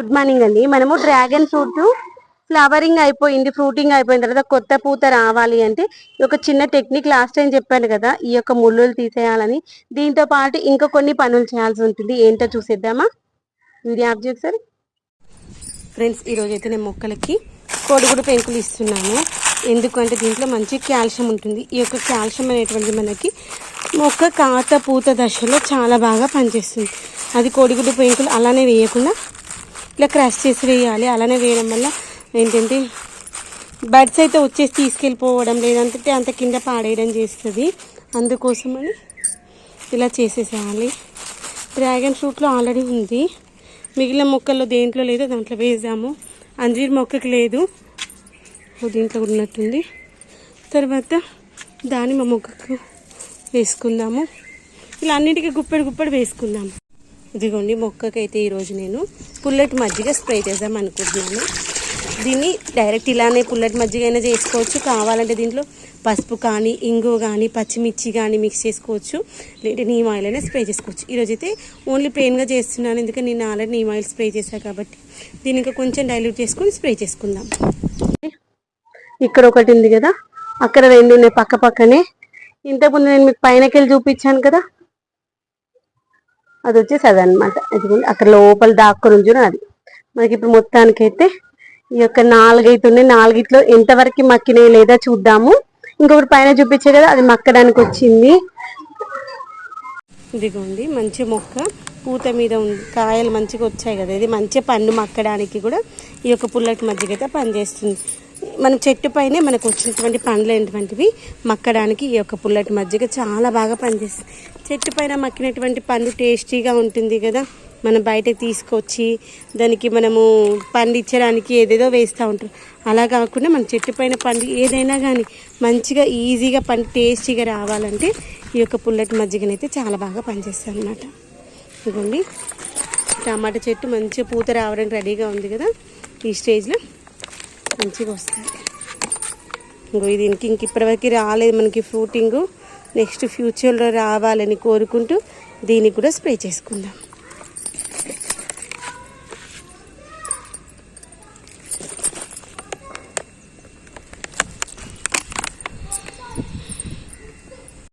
Good morning అండి. మనము dragon fruit flowering అయిపోయింది, ఫ్రూటింగ్ అయిపోయిన తర్వాత కొత్త పూత రావాలి అంటే ఒక చిన్న టెక్నిక్ లాస్ట్ టైం చెప్పాను కదా, ఈ యొక్క ముళ్ళులు తీసేయాలని. దీంతో పాటు ఇంకా కొన్ని పనులు చేయాల్సి ఉంటుంది. ఏంటో చూసేద్దామా? వీడియో ఆఫ్ చేస్తారు ఫ్రెండ్స్. ఈరోజు అయితే నేను మొక్కలకి కోడిగుడు పెంకులు ఇస్తున్నాను. ఎందుకంటే దీంట్లో మంచి కాల్షియం ఉంటుంది. ఈ యొక్క కాల్షియం అనేటువంటి మనకి మొక్క కాత పూత దశలో చాలా బాగా పనిచేస్తుంది. అది కోడిగుడ్డు పెంకులు అలానే వేయకుండా ఇలా క్రష్ చేసి వేయాలి. అలానే వేయడం వల్ల ఏంటంటే బర్డ్స్ అయితే వచ్చేసి తీసుకెళ్ళిపోవడం, లేదంటే అంత కింద పాడేయడం చేస్తుంది. అందుకోసమని ఇలా చేసేసేయాలి. డ్రాగన్ ఫ్రూట్లో ఆల్రెడీ ఉంది, మిగిలిన మొక్కల్లో దేంట్లో లేదో దాంట్లో వేసాము. అంజీర్ మొక్కకి లేదు, దీంట్లో ఉన్నట్టుంది. తర్వాత దానిమ్మ మొక్కకు వేసుకుందాము. ఇలా అన్నిటికీ గుప్పెడు వేసుకుందాము. ఇదిగోండి, మొక్కకైతే ఈరోజు నేను పుల్లటి మజ్జిగ స్ప్రే చేద్దాం అనుకుంటున్నాను. దీన్ని డైరెక్ట్ ఇలానే పుల్లటి మజ్జిగ అయినా చేసుకోవచ్చు. కావాలంటే దీంట్లో పసుపు కానీ, ఇంగు కానీ, పచ్చిమిర్చి కానీ మిక్స్ చేసుకోవచ్చు. లేదంటే నీమ్ ఆయిల్ అయినా స్ప్రే చేసుకోవచ్చు. ఈరోజు అయితే ఓన్లీ ప్లెయిన్గా చేస్తున్నాను, ఎందుకంటే నేను ఆల్రెడీ నీమ్ ఆయిల్ స్ప్రే చేశాను కాబట్టి. దీన్ని ఇంకా కొంచెం డైల్యూట్ చేసుకొని స్ప్రే చేసుకుందాం. ఇక్కడ ఒకటి ఉంది కదా, అక్కడ రెండు ఉన్నాయి పక్క పక్కనే. ఇంతకుముందు నేను మీకు పైనకెళ్ళి చూపించాను కదా, అది వచ్చేసి అదనమాట. ఇదిగోండి, అక్కడ లోపల దాక్కుని చూడండి అది. మనకి ఇప్పుడు మొత్తానికైతే ఈ యొక్క 4 అయితే ఉన్నాయి. 4 ఎంతవరకు మక్కినాయి లేదా చూద్దాము. ఇంకొకటి పైన చూపించే కదా, అది మక్కడానికి వచ్చింది. ఇదిగోండి, మంచి మొక్క పూత మీద ఉంది, కాయలు మంచిగా వచ్చాయి కదా. ఇది మంచిగా పండు మక్కడానికి కూడా ఈ యొక్క పుల్లటి మజ్జిగ అయితే పనిచేస్తుంది. మనం చెట్టు పైనే మనకు వచ్చినటువంటి పండ్లు ఏంటివి మక్కడానికి ఈ యొక్క పుల్లటి మజ్జిగ చాలా బాగా పనిచేస్తుంది. చెట్టు పైన మక్కినటువంటి పండు టేస్టీగా ఉంటుంది కదా. మనం బయటకు తీసుకొచ్చి దానికి మనము పండించడానికి ఏదేదో వేస్తూ ఉంటాం. అలా కాకుండా మన చెట్టు పైన పండు ఏదైనా కానీ మంచిగా ఈజీగా పండు టేస్టీగా రావాలంటే ఈ యొక్క పుల్లటి మజ్జిగనైతే చాలా బాగా పనిచేస్తుంది అన్నమాట. ఇదిగోండి, టమాటా చెట్టు మంచిగా పూత రావడానికి రెడీగా ఉంది కదా. ఈ స్టేజ్లో మంచిగా వస్తాయి. దీనికి ఇంక ఇప్పటివరకు రాలేదు మనకి ఫ్రూటింగు. నెక్స్ట్ ఫ్యూచర్లో రావాలని కోరుకుంటూ దీనికి కూడా స్ప్రే చేసుకుందాం.